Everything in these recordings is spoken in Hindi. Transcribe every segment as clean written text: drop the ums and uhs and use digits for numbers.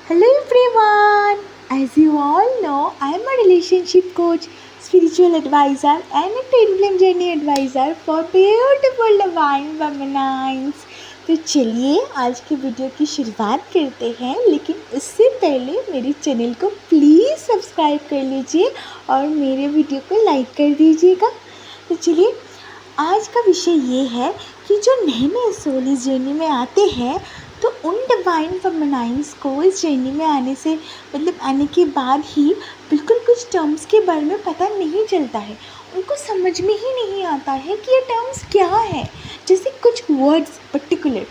Hello everyone! As you all know, I am a relationship coach, spiritual advisor and a twin flame journey advisor for beautiful divine feminines. तो चलिए आज की वीडियो की शुरुआत करते हैं, लेकिन उससे पहले मेरे चैनल को प्लीज़ सब्सक्राइब कर लीजिए और मेरे वीडियो को लाइक कर दीजिएगा। तो चलिए आज का विषय ये है कि जो नए नए सोल इस जर्नी में आते हैं तो उन डिवाइन फेमिनाइन्स को इस जर्नी में आने के बाद ही बिल्कुल कुछ टर्म्स के बारे में पता नहीं चलता है। उनको समझ में ही नहीं आता है कि ये टर्म्स क्या है, जैसे कुछ वर्ड्स पर्टिकुलर।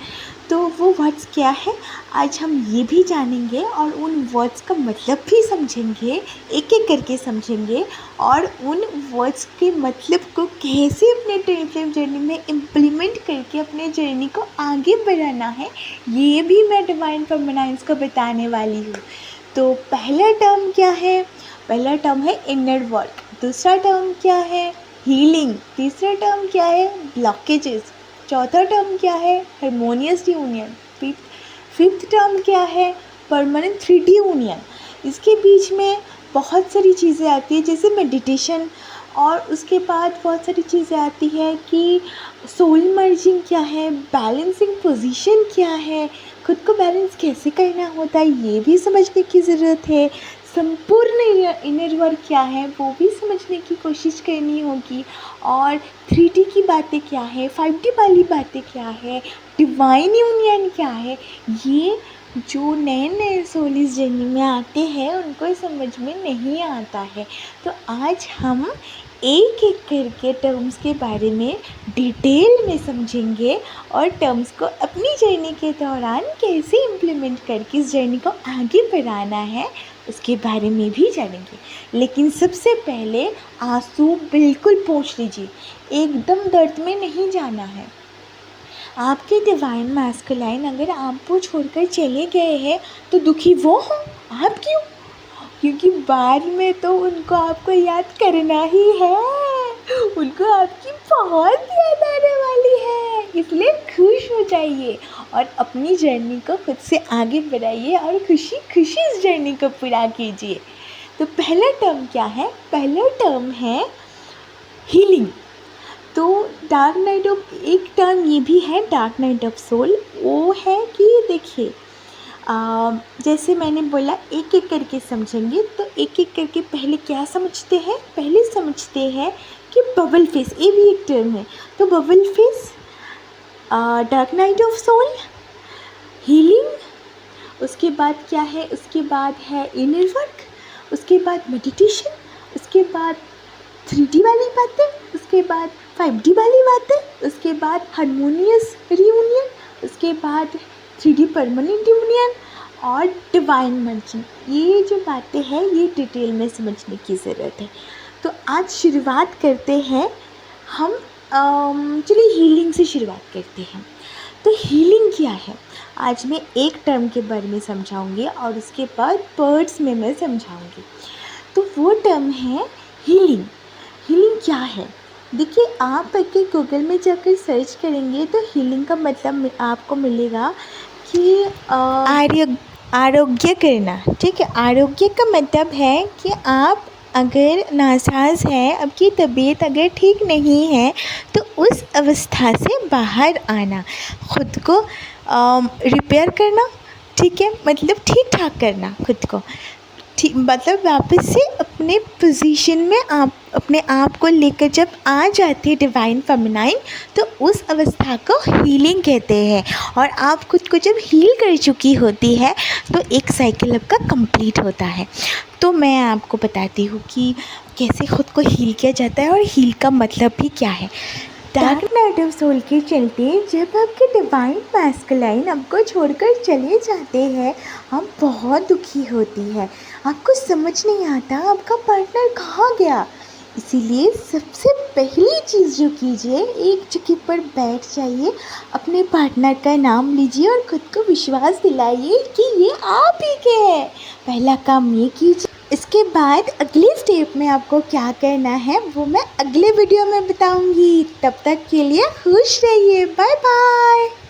तो वो वर्ड्स क्या है आज हम ये भी जानेंगे और उन वर्ड्स का मतलब भी समझेंगे, एक एक करके समझेंगे और उन वर्ड्स के मतलब को कैसे अपने ट्विन फ्लेम जर्नी में इम्प्लीमेंट करके अपने जर्नी को आगे बढ़ाना है, ये भी मैं डिवाइन फेमिनाइन्स को बताने वाली हूँ। तो पहला टर्म क्या है? पहला टर्म है इनर वर्क। दूसरा टर्म क्या है? हीलिंग। तीसरा टर्म क्या है? ब्लॉकेजेस। चौथा टर्म क्या है? Harmonious union. फिफ्थ टर्म क्या है? Permanent 3D union. इसके बीच में बहुत सारी चीज़ें आती है जैसे मेडिटेशन, और उसके बाद बहुत सारी चीज़ें आती है कि सोल मर्जिंग क्या है, बैलेंसिंग पोजीशन क्या है, खुद को बैलेंस कैसे करना होता है ये भी समझने की ज़रूरत है, संपूर्ण इनर वर्क क्या है वो भी समझने की कोशिश करनी होगी, और 3D की बातें क्या है, 5D वाली बातें क्या है, डिवाइन यूनियन क्या है, ये जो नए नए सोल इस जर्नी में आते हैं उनको समझ में नहीं आता है। तो आज हम एक एक करके टर्म्स के बारे में डिटेल में समझेंगे और टर्म्स को अपनी जर्नी के दौरान कैसे इम्प्लीमेंट करके इस जर्नी को आगे बढ़ाना है उसके बारे में भी जानेंगे। लेकिन सबसे पहले आंसू बिल्कुल पोंछ लीजिए, एकदम दर्द में नहीं जाना है। आपके डिवाइन मैस्कुलाइन अगर आपको छोड़कर चले गए हैं तो दुखी वो हो, आप क्यों? क्योंकि बाद में तो उनको आपको याद करना ही है, उनको आपकी बहुत याद आने वाली है, इसलिए खुश हो जाइए और अपनी जर्नी को खुद से आगे बढ़ाइए और खुशी खुशी इस जर्नी को पूरा कीजिए। तो पहला टर्म क्या है? पहला टर्म है हीलिंग। तो डार्क नाइट ऑफ, एक टर्म ये भी है डार्क नाइट ऑफ सोल, वो है कि देखिए जैसे मैंने बोला एक एक करके समझेंगे, तो एक एक करके पहले क्या समझते हैं? पहले समझते हैं कि बबल फेस, ये भी एक टर्म है। तो bubble phase, dark night of soul, healing, उसके बाद क्या है? उसके बाद है इनर वर्क, उसके बाद मेडिटेशन, उसके बाद 3D वाली बातें, उसके बाद 5D वाली बातें, उसके बाद हारमोनियस रियूनियन, उसके बाद 3D परमानेंट यूनियन और डिवाइन मर्जिंग। ये जो बातें हैं ये डिटेल में समझने की ज़रूरत है। तो आज शुरुआत करते हैं हम, चलिए हीलिंग से शुरुआत करते हैं। तो हीलिंग क्या है? आज मैं एक टर्म के बारे में समझाऊंगी और उसके बाद वर्ड्स में मैं समझाऊंगी। तो वो टर्म है हीलिंग। हीलिंग क्या है? देखिए आप अगर गूगल में जाकर सर्च करेंगे तो हीलिंग का मतलब आपको मिलेगा कि आरोग्य करना। ठीक है, आरोग्य का मतलब है कि आप अगर नासाज हैं, आपकी तबीयत अगर ठीक नहीं है तो उस अवस्था से बाहर आना, खुद को रिपेयर करना, ठीक है, मतलब ठीक ठाक करना खुद को, ठीक, मतलब वापस से अपने पोजीशन में आप अपने आप को लेकर जब आ जाती है डिवाइन फेमिनाइन, तो उस अवस्था को हीलिंग कहते हैं। और आप खुद को जब हील कर चुकी होती है तो एक साइकिल आपका कंप्लीट होता है। तो मैं आपको बताती हूँ कि कैसे खुद को हील किया जाता है और हील का मतलब भी क्या है। डार्क नाइट ऑफ सोल के चलते जब आपके डिवाइन मैस्कुलाइन आपको छोड़कर चले जाते हैं, आप बहुत दुखी होती है, आपको समझ नहीं आता आपका पार्टनर कहाँ गया। इसीलिए सबसे पहली चीज़ जो कीजिए, एक जगह पर बैठ जाइए, अपने पार्टनर का नाम लीजिए और खुद को विश्वास दिलाइए कि ये आप ही के हैं। पहला काम ये कीजिए। इसके बाद अगले स्टेप में आपको क्या करना है वो मैं अगले वीडियो में बताऊंगी। तब तक के लिए खुश रहिए, बाय बाय।